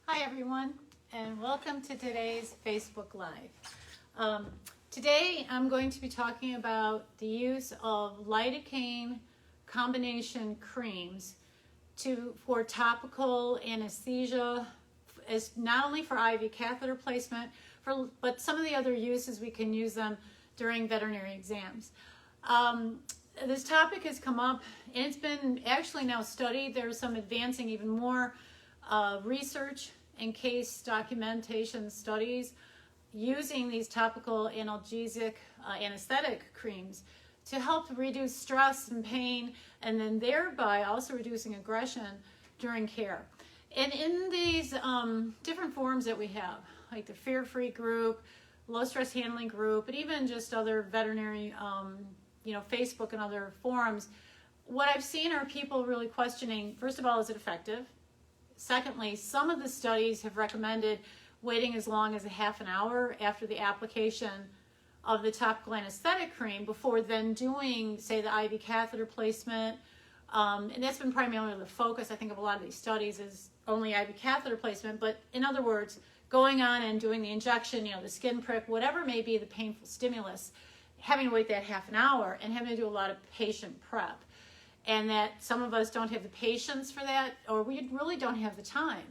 Hi everyone, and welcome to today's Facebook Live. Today I'm going to be talking about the use of lidocaine combination creams for topical anesthesia, as not only for IV catheter placement, but some of the other uses we can use them during veterinary exams. This topic has come up and it's been actually now studied. There's some advancing even more research and case documentation studies using these topical analgesic anesthetic creams to help reduce stress and pain, and then thereby also reducing aggression during care. And in these different forums that we have, like the fear-free group, low stress handling group, but even just other veterinary, Facebook and other forums, what I've seen are people really questioning, first of all, is it effective? Secondly, some of the studies have recommended waiting as long as a half an hour after the application of the topical anesthetic cream before then doing, say, the IV catheter placement. And that's been primarily the focus, I think, of a lot of these studies is only IV catheter placement. But in other words, going on and doing the injection, the skin prick, whatever may be the painful stimulus, having to wait that half an hour and having to do a lot of patient prep. And that some of us don't have the patience for that, or we really don't have the time.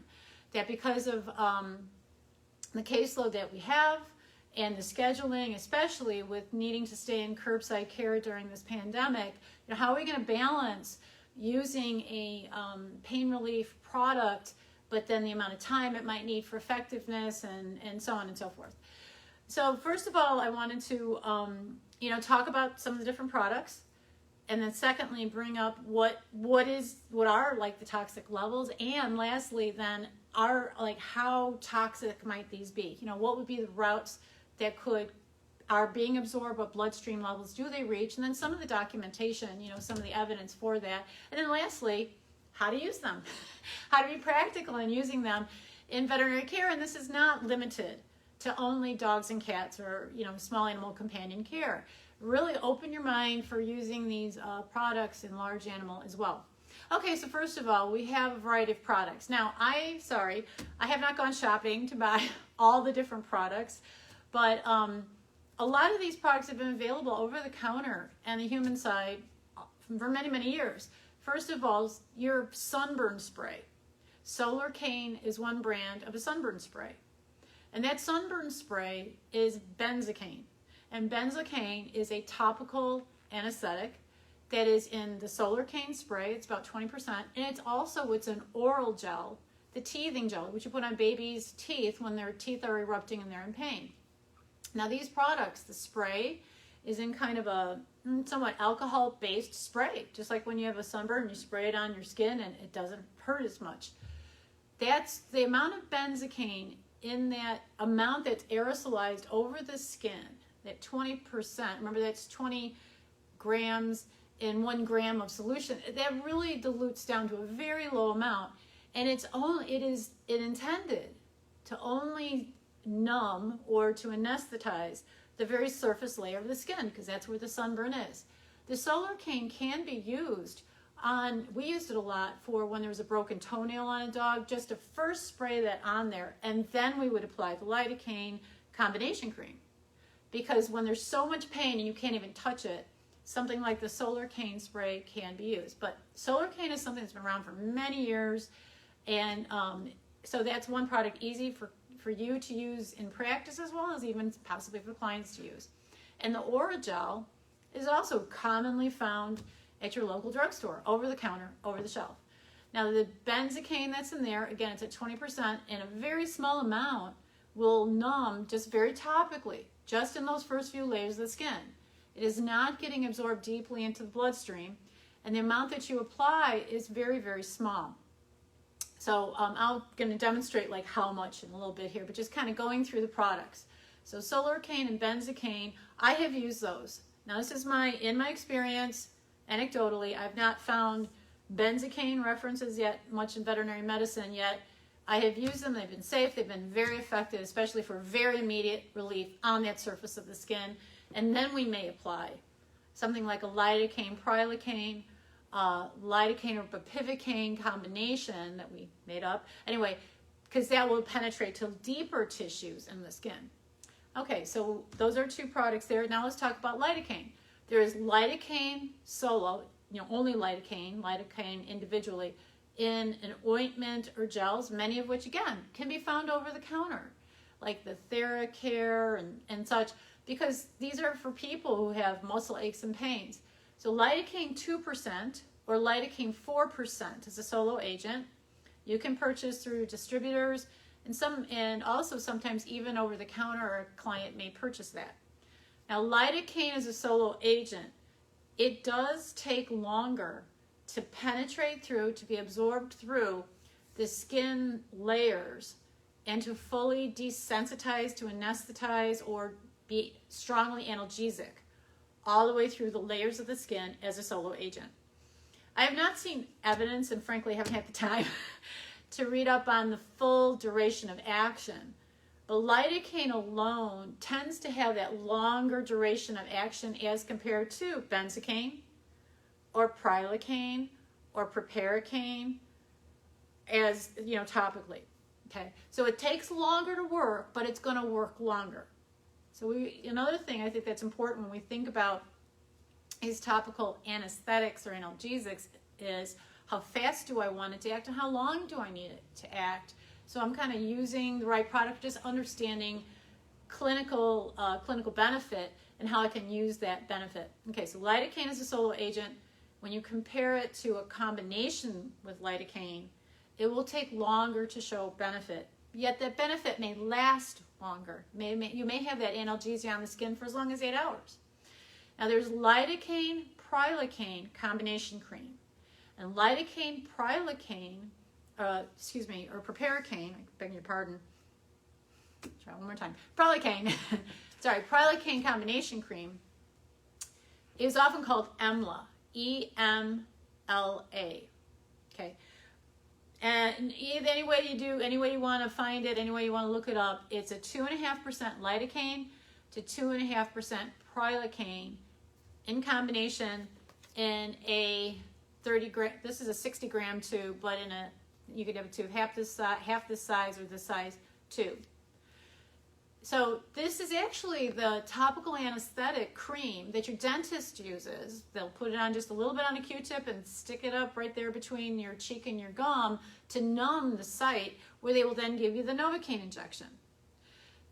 That because of the caseload that we have and the scheduling, especially with needing to stay in curbside care during this pandemic, how are we going to balance using a pain relief product, but then the amount of time it might need for effectiveness and so on and so forth. So first of all, I wanted to talk about some of the different products. And then secondly, bring up what are like the toxic levels, and lastly then how toxic might these be? What would be the routes that are being absorbed, what bloodstream levels do they reach, and then some of the documentation, some of the evidence for that. And then lastly, how to use them, how to be practical in using them in veterinary care. And this is not limited to only dogs and cats or small animal companion care. Really open your mind for using these products in large animal as well. Okay, so first of all, we have a variety of products. Now, I have not gone shopping to buy all the different products, but a lot of these products have been available over the counter and the human side for many, many years. First of all, your sunburn spray. Lidocaine is one brand of a sunburn spray. And that sunburn spray is benzocaine. And benzocaine is a topical anesthetic that is in the Lidocaine spray. It's about 20%. And it's an oral gel, the teething gel, which you put on babies' teeth when their teeth are erupting and they're in pain. Now these products, the spray is in kind of a somewhat alcohol-based spray. Just like when you have a sunburn, you spray it on your skin and it doesn't hurt as much. That's the amount of benzocaine in that amount that's aerosolized over the skin. That 20%, remember that's 20 grams in 1 gram of solution. That really dilutes down to a very low amount, and it is intended to only numb or to anesthetize the very surface layer of the skin, because that's where the sunburn is. The Lidocaine can be used we used it a lot for when there was a broken toenail on a dog, just to first spray that on there, and then we would apply the lidocaine combination cream. Because when there's so much pain and you can't even touch it, something like the Lidocaine spray can be used. But Lidocaine is something that's been around for many years, and so that's one product easy for you to use in practice as well as even possibly for clients to use. And the Oragel is also commonly found at your local drugstore, over the counter, over the shelf. Now the benzocaine that's in there, again, it's at 20%, and a very small amount will numb just very topically, just in those first few layers of the skin. It is not getting absorbed deeply into the bloodstream, and the amount that you apply is very, very small. So I'm going to demonstrate how much in a little bit here, but just kind of going through the products. So Lidocaine and benzocaine, I have used those. Now this is in my experience, anecdotally, I've not found benzocaine references yet, much in veterinary medicine yet. I have used them, they've been safe, they've been very effective, especially for very immediate relief on that surface of the skin. And then we may apply something like a lidocaine, prilocaine, lidocaine or bupivacaine combination that we made up. Anyway, because that will penetrate to deeper tissues in the skin. Okay, so those are two products there. Now let's talk about lidocaine. There is lidocaine solo, only lidocaine individually in an ointment or gels, many of which, again, can be found over the counter, like the TheraCare and such, because these are for people who have muscle aches and pains. So lidocaine 2% or lidocaine 4% is a solo agent. You can purchase through distributors, and also sometimes even over the counter, a client may purchase that. Now, lidocaine is a solo agent. It does take longer to penetrate through, to be absorbed through the skin layers and to fully desensitize, to anesthetize, or be strongly analgesic all the way through the layers of the skin as a solo agent. I have not seen evidence, and frankly haven't had the time to read up on the full duration of action. But lidocaine alone tends to have that longer duration of action as compared to benzocaine or prilocaine or proparacaine as, topically. Okay, so it takes longer to work, but it's going to work longer. So another thing I think that's important when we think about these topical anesthetics or analgesics is how fast do I want it to act and how long do I need it to act? So I'm kind of using the right product, just understanding clinical benefit and how I can use that benefit. Okay, so lidocaine is a solo agent. When you compare it to a combination with lidocaine, it will take longer to show benefit. Yet that benefit may last longer. You may have that analgesia on the skin for as long as 8 hours. Now there's lidocaine prilocaine combination cream. And lidocaine prilocaine, or proparacaine, I beg your pardon. Try one more time. Prilocaine, prilocaine combination cream is often called EMLA, E-M-L-A. Okay. And any way you want to find it, any way you want to look it up, it's a 2.5% lidocaine to 2.5% prilocaine in combination in a 30 gram. This is a 60 gram tube, but you could have a tube half this size or this size tube. So this is actually the topical anesthetic cream that your dentist uses. They'll put it on just a little bit on a Q-tip and stick it up right there between your cheek and your gum to numb the site, where they will then give you the lidocaine injection.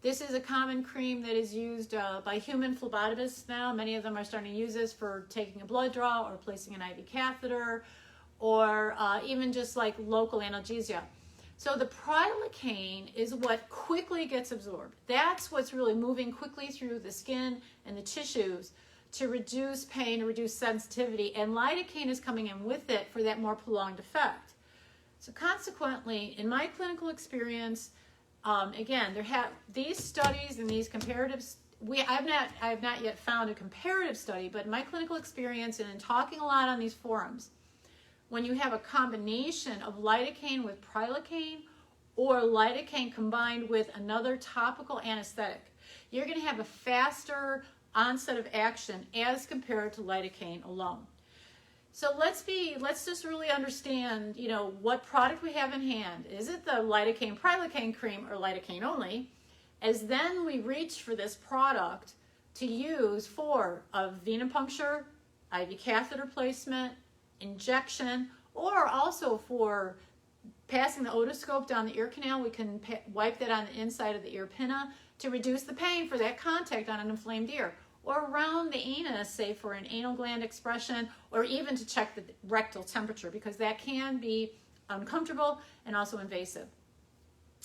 This is a common cream that is used by human phlebotomists now. Many of them are starting to use this for taking a blood draw or placing an IV catheter, or even just like local analgesia. So the prilocaine is what quickly gets absorbed. That's what's really moving quickly through the skin and the tissues to reduce pain, to reduce sensitivity, and lidocaine is coming in with it for that more prolonged effect. So consequently, in my clinical experience, again, these studies and these comparatives, I have not yet found a comparative study, but in my clinical experience and in talking a lot on these forums, when you have a combination of lidocaine with prilocaine or lidocaine combined with another topical anesthetic, you're going to have a faster onset of action as compared to lidocaine alone. So let's just really understand, what product we have in hand. Is it the lidocaine prilocaine cream or lidocaine only? As then we reach for this product to use for a venipuncture, IV catheter placement, injection, or also for passing the otoscope down the ear canal. We can wipe that on the inside of the ear pinna to reduce the pain for that contact on an inflamed ear, or around the anus, say for an anal gland expression, or even to check the rectal temperature, because that can be uncomfortable and also invasive.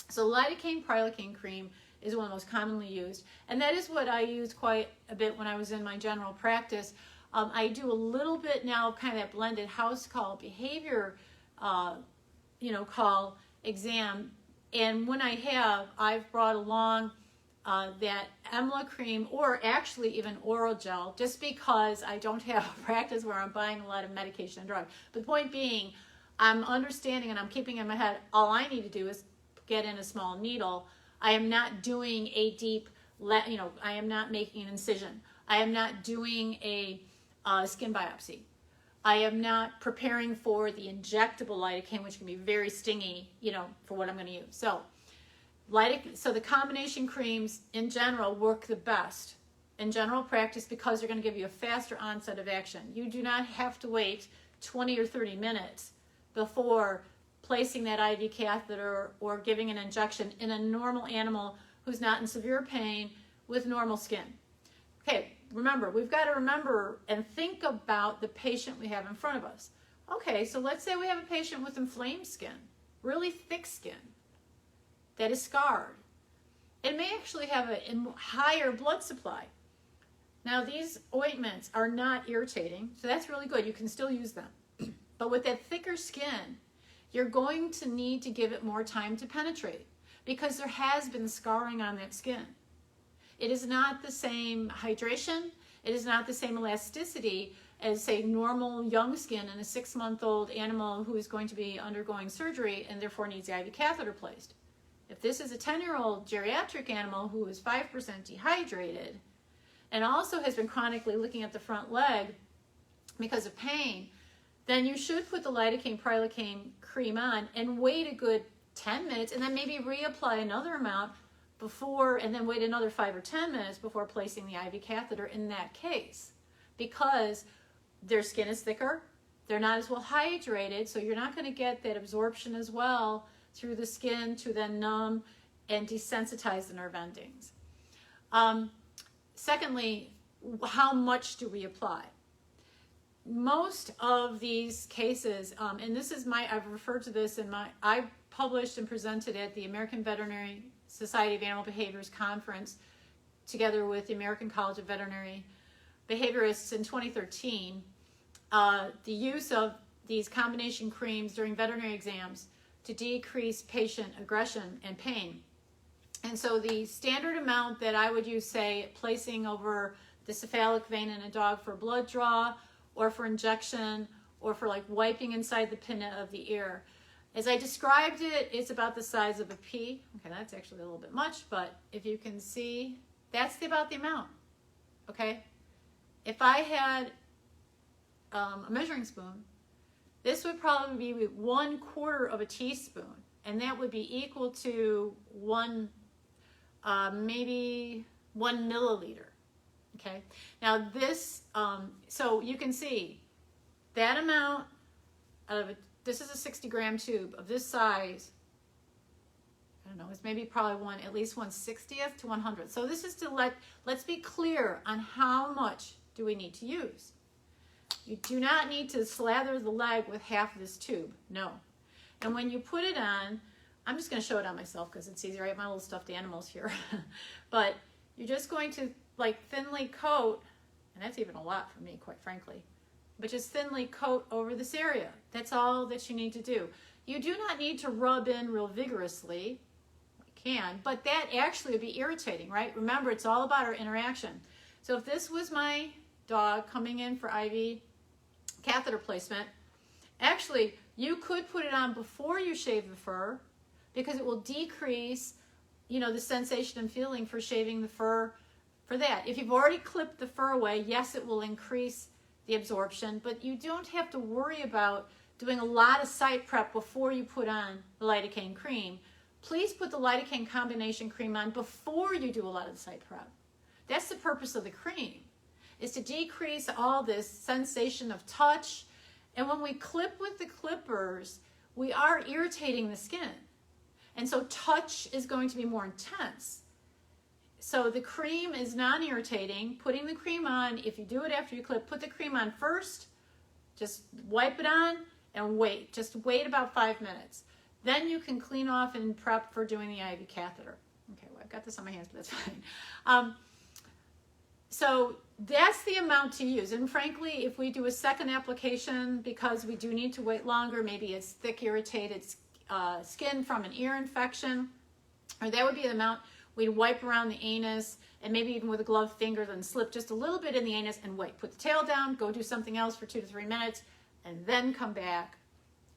So lidocaine prilocaine cream is one of the most commonly used, and that is what I used quite a bit when I was in my general practice. I do a little bit now, kind of that blended house call behavior, call exam. And when I've brought along that EMLA cream, or actually even oral gel, just because I don't have a practice where I'm buying a lot of medication and drug. But the point being, I'm understanding and I'm keeping in my head, all I need to do is get in a small needle. I am not doing a deep, I am not making an incision. I am not doing a skin biopsy. I am not preparing for the injectable lidocaine, which can be very stingy, you know, for what I'm going to use. So the combination creams in general work the best in general practice because they're going to give you a faster onset of action. You do not have to wait 20 or 30 minutes before placing that IV catheter or giving an injection in a normal animal who's not in severe pain with normal skin. Okay, remember, we've got to remember and think about the patient we have in front of us. Okay, so let's say we have a patient with inflamed skin, really thick skin, that is scarred. It may actually have a higher blood supply. Now, these ointments are not irritating, so that's really good. You can still use them. But with that thicker skin, you're going to need to give it more time to penetrate because there has been scarring on that skin. It is not the same hydration. It is not the same elasticity as, say, normal young skin in a 6-month-old animal who is going to be undergoing surgery and therefore needs the IV catheter placed. If this is a 10-year-old geriatric animal who is 5% dehydrated and also has been chronically licking at the front leg because of pain, then you should put the lidocaine prilocaine cream on and wait a good 10 minutes and then maybe reapply another amount before, and then wait another 5 or 10 minutes before placing the IV catheter in that case, because their skin is thicker, they're not as well hydrated, so you're not going to get that absorption as well through the skin to then numb and desensitize the nerve endings. Secondly, how much do we apply? Most of these cases, and this is I've referred to this I published and presented at the American Veterinary Society of Animal Behaviors Conference together with the American College of Veterinary Behaviorists in 2013, the use of these combination creams during veterinary exams to decrease patient aggression and pain. And so the standard amount that I would use, say, placing over the cephalic vein in a dog for blood draw or for injection or for like wiping inside the pinna of the ear, as I described it, it's about the size of a pea. Okay, that's actually a little bit much, but if you can see, that's about the amount, okay? If I had a measuring spoon, this would probably be 1/4 of a teaspoon, and that would be equal to maybe 1 milliliter, okay? Now this, so you can see that amount of this is a 60-gram tube of this size. I don't know, it's maybe probably at least 1/60th to 100th. So this is to let's be clear on how much do we need to use. You do not need to slather the leg with half of this tube, no. And when you put it on, I'm just going to show it on myself because it's easier. I have my little stuffed animals here. But you're just going to like thinly coat, and that's even a lot for me, quite frankly, but just thinly coat over this area. That's all that you need to do. You do not need to rub in real vigorously. You can, but that actually would be irritating, right? Remember, it's all about our interaction. So if this was my dog coming in for IV catheter placement, actually, you could put it on before you shave the fur because it will decrease, you know, the sensation and feeling for shaving the fur for that. If you've already clipped the fur away, yes, it will increase the absorption, but you don't have to worry about doing a lot of site prep before you put on the lidocaine cream. Please put the lidocaine combination cream on before you do a lot of the site prep. That's the purpose of the cream, is to decrease all this sensation of touch. And when we clip with the clippers, we are irritating the skin. And so touch is going to be more intense. So the cream is non-irritating. Putting the cream on, if you do it after you clip, put the cream on first, just wipe it on and wait. Just wait about 5 minutes. Then you can clean off and prep for doing the IV catheter. Okay, well, I've got this on my hands, but that's fine. So that's the amount to use. And frankly, if we do a second application, because we do need to wait longer, maybe it's thick, irritated skin from an ear infection, or that would be the amount. We'd wipe around the anus and maybe even with a gloved finger, then slip just a little bit in the anus and wait. Put the tail down, go do something else for 2 to 3 minutes, and then come back,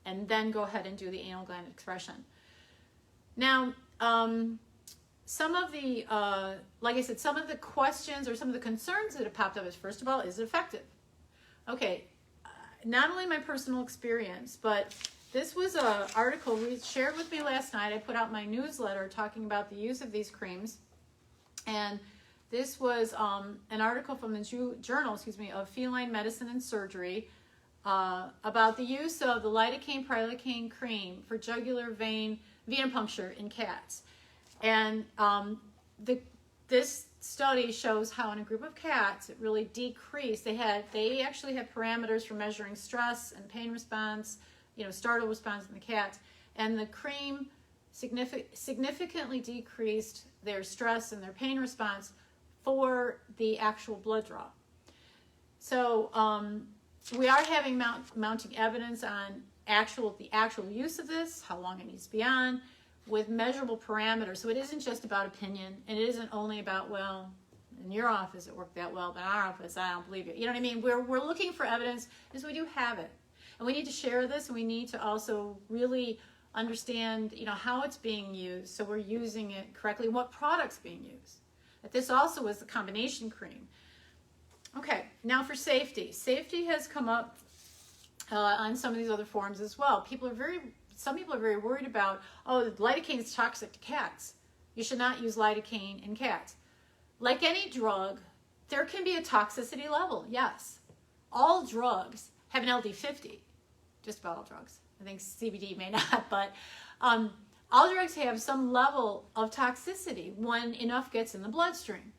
and then go ahead and do the anal gland expression. Now, some of the, like I said, some of the questions or some of the concerns that have popped up is, first of all, is it effective? Okay, not only my personal experience, but this was an article shared with me last night. I put out my newsletter talking about the use of these creams. And this was an article from the journal, of Feline Medicine and Surgery about the use of the lidocaine cream for jugular vein venipuncture in cats. And this study shows how in a group of cats it really decreased. They actually had parameters for measuring stress and pain response, startle response in the cats, and the cream significantly decreased their stress and their pain response for the actual blood draw. So we are having mounting evidence on the actual use of this, how long it needs to be on, with measurable parameters. So it isn't just about opinion, and it isn't only about, well, in your office it worked that well, but in our office I don't believe it. You know what I mean? We're looking for evidence because we do have it. And we need to share this, and we need to also really understand, how it's being used, so we're using it correctly, and what product's being used. But this also is the combination cream. Okay, now for safety. Safety has come up on some of these other forums as well. Some people are very worried about, lidocaine is toxic to cats. You should not use lidocaine in cats. Like any drug, there can be a toxicity level, yes. All drugs have an LD50, just about all drugs. I think CBD may not, but all drugs have some level of toxicity when enough gets in the bloodstream.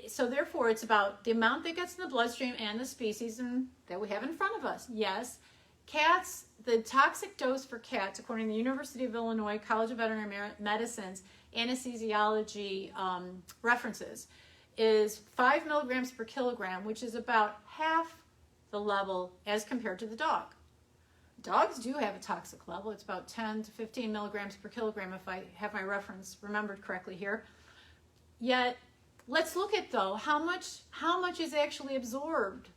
So therefore, it's about the amount that gets in the bloodstream and the species that we have in front of us. Yes, cats, the toxic dose for cats, according to the University of Illinois College of Veterinary Medicine's anesthesiology references, is 5 milligrams per kilogram, which is about half the level as compared to the dog. Dogs do have a toxic level. It's about 10 to 15 milligrams per kilogram, if I have my reference remembered correctly here. Yet, let's look at, though, how much is actually absorbed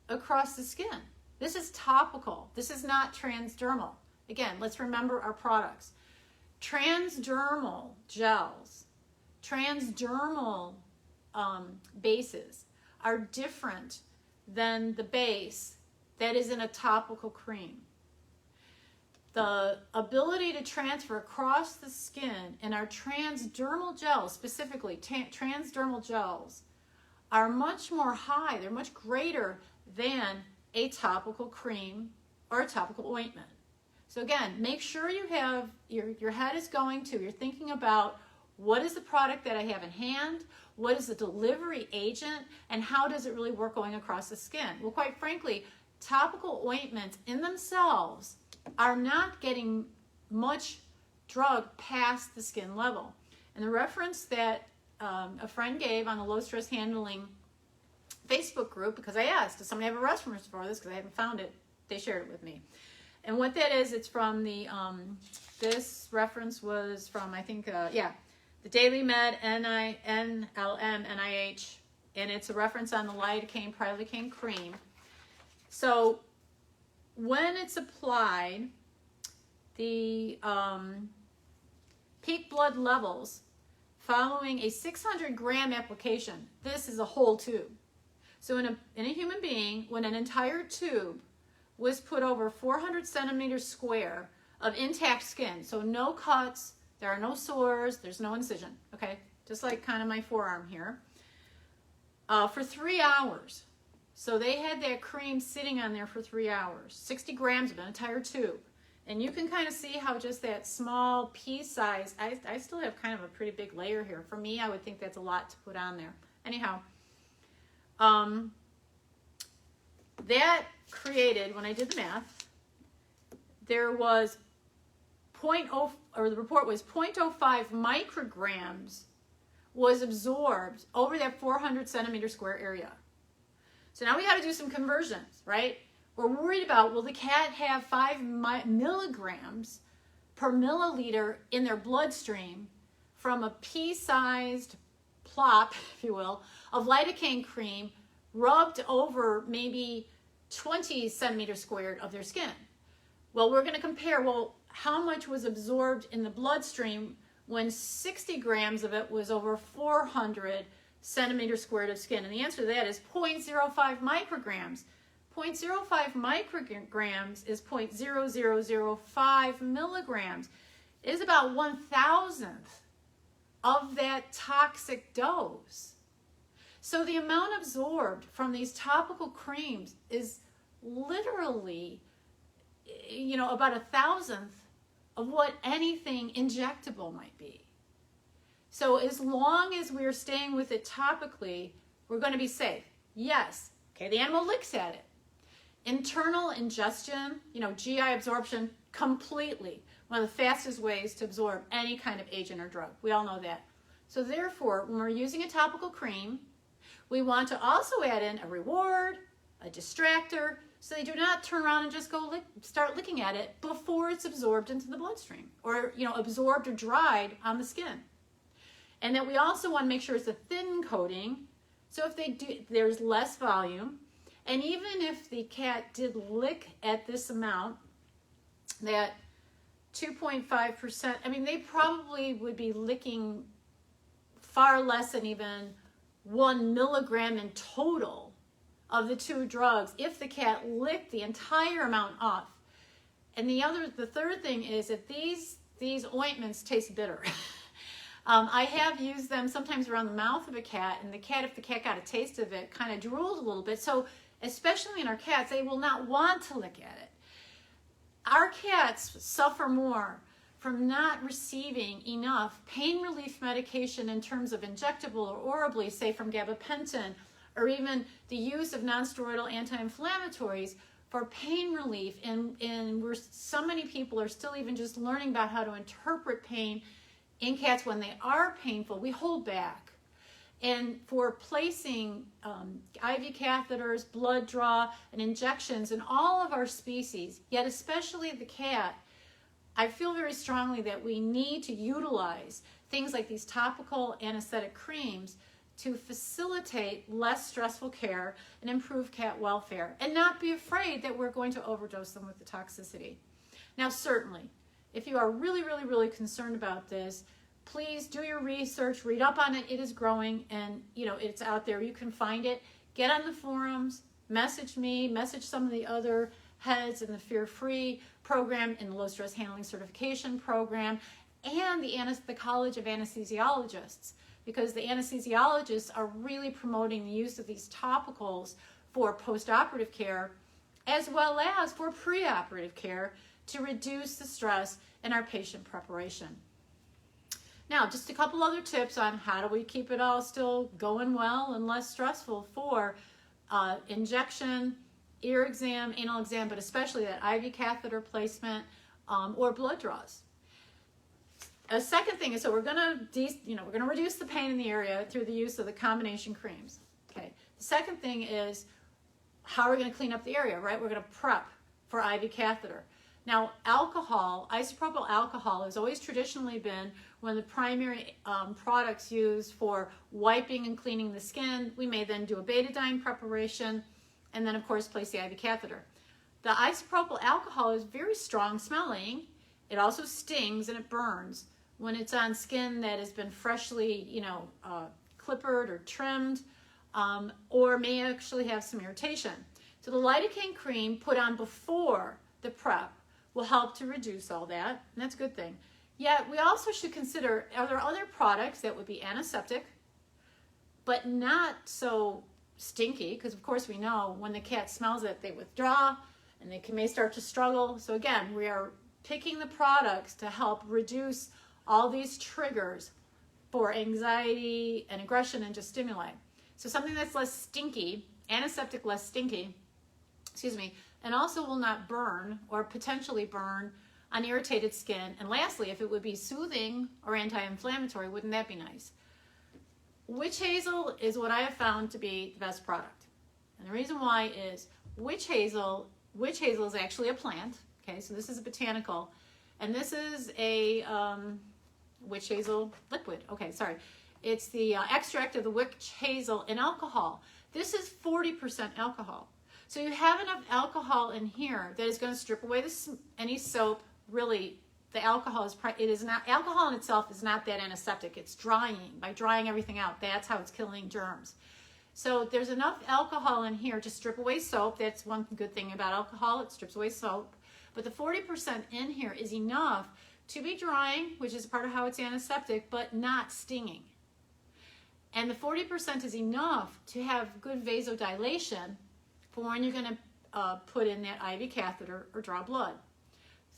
across the skin. This is topical. This is not transdermal. Again, let's remember our products. Transdermal gels, transdermal bases are different than the base that is in a topical cream. The ability to transfer across the skin in our transdermal gels, specifically transdermal gels, are much more high. They're much greater than a topical cream or a topical ointment. So again, make sure you have, your head is going to, you're thinking about what is the product that I have in hand, what is the delivery agent, and how does it really work going across the skin? Well, quite frankly, topical ointments in themselves are not getting much drug past the skin level. And the reference that a friend gave on the low stress handling Facebook group, because I asked, does somebody have a reference for this, because I haven't found it, they shared it with me. And what that is, it's from the, this reference was from, I think, the Daily Med, NLM, NIH, and it's a reference on the lidocaine cream. So when it's applied, the peak blood levels following a 600 gram application, this is a whole tube. So in a human being, when an entire tube was put over 400 centimeters square of intact skin, so no cuts, there are no sores, there's no incision, okay? Just like kind of my forearm here, for 3 hours. So they had that cream sitting on there for 3 hours, 60 grams of an entire tube. And you can kind of see how just that small pea size, I still have kind of a pretty big layer here. For me, I would think that's a lot to put on there. Anyhow, that created, when I did the math, there was the report was 0.05 micrograms was absorbed over that 400 centimeter square area. So now we got to do some conversions, right? We're worried about, will the cat have 5 milligrams per milliliter in their bloodstream from a pea-sized plop, if you will, of lidocaine cream rubbed over maybe 20 centimeters squared of their skin? Well, we're going to compare, how much was absorbed in the bloodstream when 60 grams of it was over 400 centimeters squared of skin? And the answer to that is 0.05 micrograms. 0.05 micrograms is 0.0005 milligrams. It is about 1,000th of that toxic dose. So the amount absorbed from these topical creams is literally, about 1,000th of what anything injectable might be. So as long as we're staying with it topically, we're going to be safe. Yes, okay, the animal licks at it. Internal ingestion, GI absorption, completely one of the fastest ways to absorb any kind of agent or drug. We all know that. So therefore, when we're using a topical cream, we want to also add in a reward, a distractor, so they do not turn around and just go start licking at it before it's absorbed into the bloodstream or, absorbed or dried on the skin. And then we also want to make sure it's a thin coating. So if there's less volume. And even if the cat did lick at this amount, that 2.5%, they probably would be licking far less than even 1 milligram in total of the two drugs if the cat licked the entire amount off. And the third thing is that these ointments taste bitter. I have used them sometimes around the mouth of a cat, and if the cat got a taste of it, kind of drooled a little bit. So especially in our cats, they will not want to lick at it. Our cats suffer more from not receiving enough pain relief medication in terms of injectable or orally, say from gabapentin, or even the use of nonsteroidal anti-inflammatories for pain relief. And so many people are still even just learning about how to interpret pain in cats when they are painful. We hold back. And for placing IV catheters, blood draw, and injections in all of our species, yet especially the cat, I feel very strongly that we need to utilize things like these topical anesthetic creams to facilitate less stressful care and improve cat welfare, and not be afraid that we're going to overdose them with the toxicity. Now, certainly, if you are really, really, really concerned about this, please do your research, read up on it. It is growing, and it's out there. You can find it. Get on the forums, message me, message some of the other heads in the Fear-Free program, in the Low Stress Handling Certification program, and the College of Anesthesiologists, because the anesthesiologists are really promoting the use of these topicals for post-operative care as well as for pre-operative care to reduce the stress in our patient preparation. Now, just a couple other tips on how do we keep it all still going well and less stressful for injection, ear exam, anal exam, but especially that IV catheter placement or blood draws. A second thing is, so we're gonna reduce the pain in the area through the use of the combination creams. Okay. The second thing is how we're gonna clean up the area, right? We're gonna prep for IV catheter. Now, alcohol, isopropyl alcohol, has always traditionally been one of the primary products used for wiping and cleaning the skin. We may then do a betadine preparation, and then of course place the IV catheter. The isopropyl alcohol is very strong smelling. It also stings and it burns when it's on skin that has been freshly, clippered or trimmed, or may actually have some irritation. So the lidocaine cream put on before the prep will help to reduce all that, and that's a good thing. Yet we also should consider, are there other products that would be antiseptic, but not so stinky, because of course we know when the cat smells it, they withdraw, and they may start to struggle. So again, we are picking the products to help reduce all these triggers for anxiety and aggression and just stimuli. So something that's less stinky, antiseptic less stinky, and also will not burn or potentially burn on irritated skin. And lastly, if it would be soothing or anti-inflammatory, wouldn't that be nice? Witch hazel is what I have found to be the best product. And the reason why is witch hazel is actually a plant. Okay, so this is a botanical, and this is a witch hazel liquid. Okay, sorry. It's the extract of the witch hazel in alcohol. This is 40% alcohol. So you have enough alcohol in here that is going to strip away any soap. Really, the alcohol alcohol in itself is not that antiseptic. It's drying. By drying everything out, that's how it's killing germs. So there's enough alcohol in here to strip away soap. That's one good thing about alcohol, it strips away soap. But the 40% in here is enough to be drying, which is part of how it's antiseptic, but not stinging. And the 40% is enough to have good vasodilation for when you're going to put in that IV catheter or draw blood.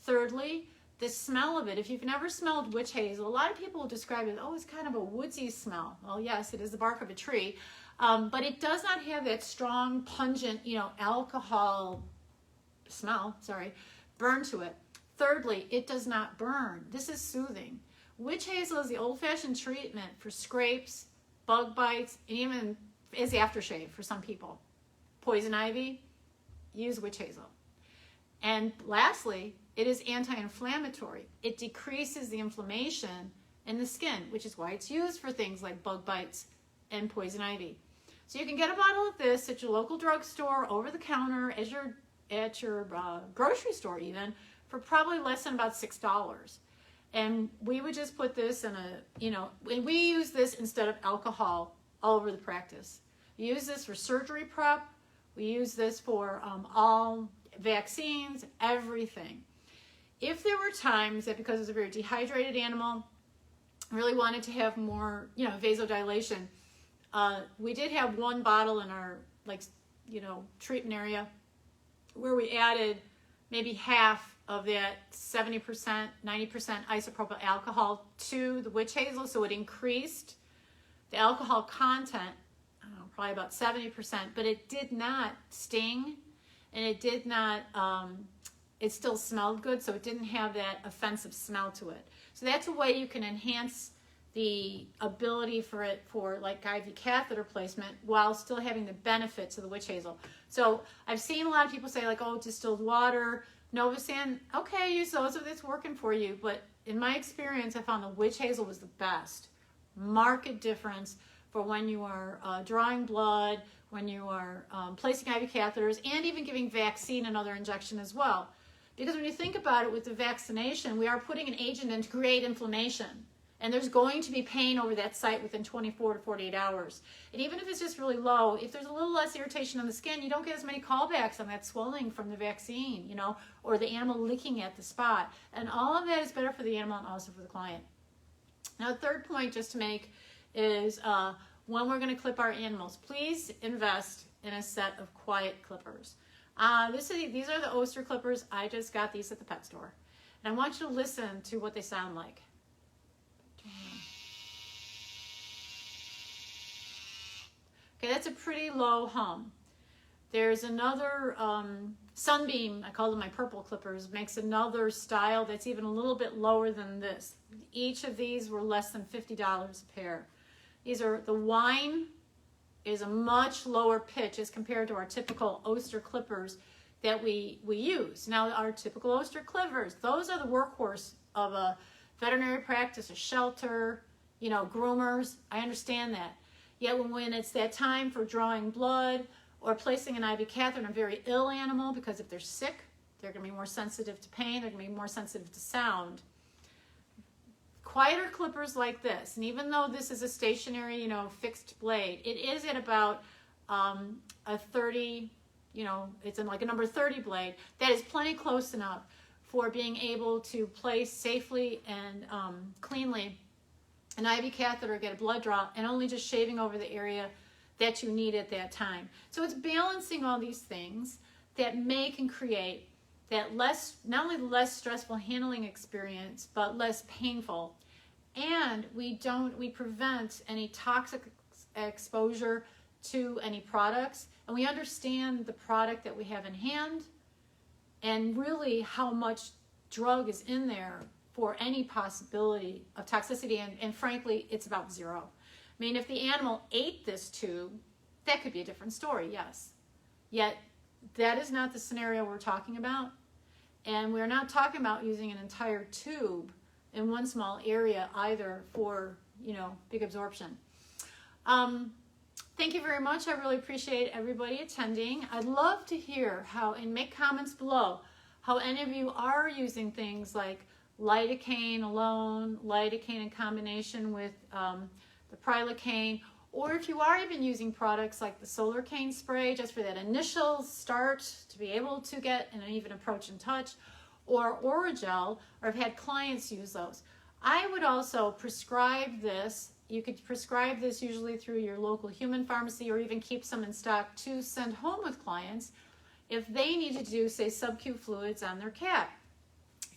Thirdly, the smell of it. If you've never smelled witch hazel, a lot of people will describe it, oh, it's kind of a woodsy smell. Well, yes, it is the bark of a tree, but it does not have that strong, pungent, alcohol smell, burn to it. Thirdly, it does not burn. This is soothing. Witch hazel is the old-fashioned treatment for scrapes, bug bites, and even as aftershave for some people. Poison ivy, use witch hazel. And lastly, it is anti-inflammatory. It decreases the inflammation in the skin, which is why it's used for things like bug bites and poison ivy. So you can get a bottle of this at your local drugstore, over the counter, at your grocery store even, for probably less than about $6. And we would just put this in and we use this instead of alcohol all over the practice. We use this for surgery prep. We use this for all vaccines, everything. If there were times that, because it's a very dehydrated animal, really wanted to have more, vasodilation, we did have one bottle in our, treatment area where we added maybe half of that 70%, 90% isopropyl alcohol to the witch hazel, so it increased the alcohol content, I don't know, probably about 70%, but it did not sting, and it did not, it still smelled good, so it didn't have that offensive smell to it. So that's a way you can enhance the ability for it for like IV catheter placement while still having the benefits of the witch hazel. So I've seen a lot of people say like, oh, distilled water, Novosan, okay, use those if it's working for you. But in my experience, I found the witch hazel was the best. Marked difference for when you are drawing blood, when you are placing IV catheters, and even giving vaccine and other injection as well. Because when you think about it with the vaccination, we are putting an agent in to create inflammation. And there's going to be pain over that site within 24 to 48 hours. And even if it's just really low, if there's a little less irritation on the skin, you don't get as many callbacks on that swelling from the vaccine, or the animal licking at the spot. And all of that is better for the animal and also for the client. Now, the third point just to make is when we're going to clip our animals, please invest in a set of quiet clippers. These are the Oster clippers. I just got these at the pet store. And I want you to listen to what they sound like. Okay, that's a pretty low hum. There's another Sunbeam, I call them my purple clippers, makes another style that's even a little bit lower than this. Each of these were less than $50 a pair. The wine is a much lower pitch as compared to our typical Oster clippers that we use. Now, our typical Oster clippers, those are the workhorse of a veterinary practice, a shelter, groomers. I understand that. Yet when it's that time for drawing blood or placing an IV catheter in a very ill animal, because if they're sick, they're going to be more sensitive to pain, they're going to be more sensitive to sound. Quieter clippers like this, and even though this is a stationary, fixed blade, it is at about a 30, it's in like a number 30 blade. That is plenty close enough for being able to place safely and cleanly an IV catheter, get a blood draw, and only just shaving over the area that you need at that time. So it's balancing all these things that make and create that not only less stressful handling experience, but less painful. And we prevent any toxic exposure to any products. And we understand the product that we have in hand and really how much drug is in there for any possibility of toxicity, and frankly, it's about zero. I mean, if the animal ate this tube, that could be a different story, yes. Yet, that is not the scenario we're talking about, and we're not talking about using an entire tube in one small area either for, big absorption. Thank you very much. I really appreciate everybody attending. I'd love to hear and make comments below, how any of you are using things like lidocaine alone, lidocaine in combination with the prilocaine, Or if you are even using products like the lidocaine spray, just for that initial start to be able to get an even approach and touch, or Oragel, or I've had clients use those. I would also prescribe this. You could prescribe this usually through your local human pharmacy, or even keep some in stock to send home with clients if they need to do, say, sub-Q fluids on their cat.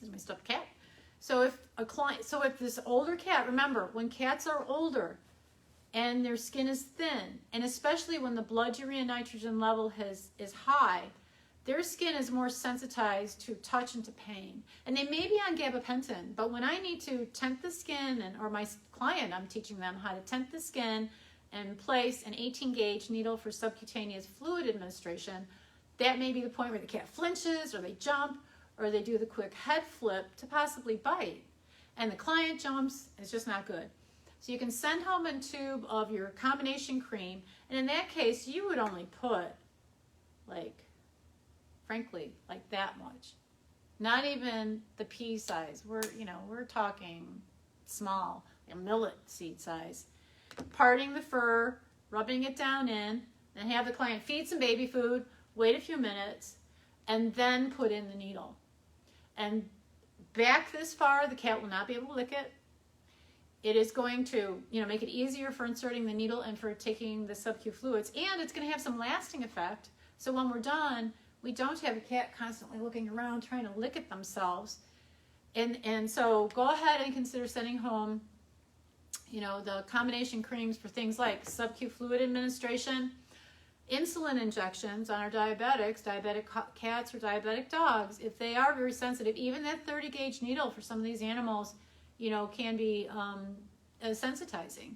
Here's my stuffed cat. So if this older cat, remember, when cats are older and their skin is thin, and especially when the blood urea nitrogen level is high, their skin is more sensitized to touch and to pain. And they may be on gabapentin, but when I need to tent the skin, or my client, I'm teaching them how to tent the skin and place an 18 gauge needle for subcutaneous fluid administration, that may be the point where the cat flinches, or they jump, or they do the quick head flip to possibly bite. And the client jumps, it's just not good. So you can send home a tube of your combination cream, and in that case, you would only put, frankly, like that much. Not even the pea size. We're talking small, a millet seed size. Parting the fur, rubbing it down in, then have the client feed some baby food, wait a few minutes, and then put in the needle. And back this far, the cat will not be able to lick it. It is going to, make it easier for inserting the needle and for taking the sub-Q fluids, and it's going to have some lasting effect. So when we're done, we don't have a cat constantly looking around trying to lick at themselves. And so go ahead and consider sending home, the combination creams for things like sub-Q fluid administration, insulin injections on our diabetics, diabetic cats or diabetic dogs. If they are very sensitive, even that 30 gauge needle for some of these animals, can be sensitizing.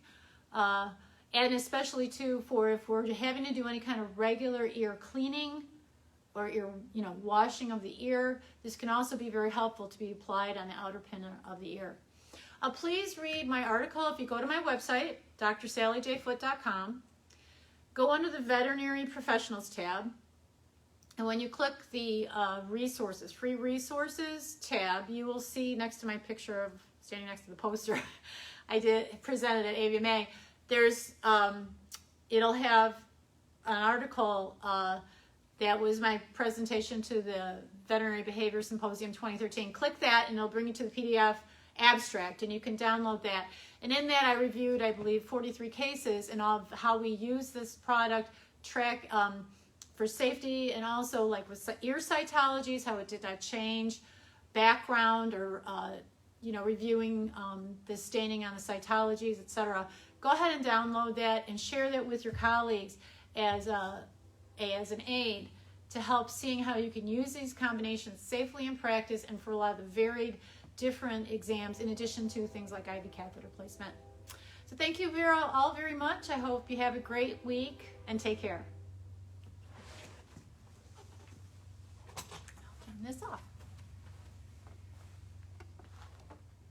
And especially too, for if we're having to do any kind of regular ear cleaning or ear, washing of the ear, this can also be very helpful to be applied on the outer pin of the ear. Please read my article if you go to my website, drsallyjfoote.com. Go under the Veterinary Professionals tab, and when you click the resources, free resources tab, you will see next to my picture of standing next to the poster I presented at AVMA, there's, it'll have an article that was my presentation to the Veterinary Behavior Symposium 2013. Click that and it'll bring you to the PDF abstract, and you can download that. And in that I reviewed, I believe, 43 cases and of how we use this product, track for safety, and also like with ear cytologies, how it did not change, background, or reviewing the staining on the cytologies, etc. Go ahead and download that and share that with your colleagues as an aid to help seeing how you can use these combinations safely in practice and for a lot of the varied different exams, in addition to things like IV catheter placement. So thank you all very much. I hope you have a great week, and take care.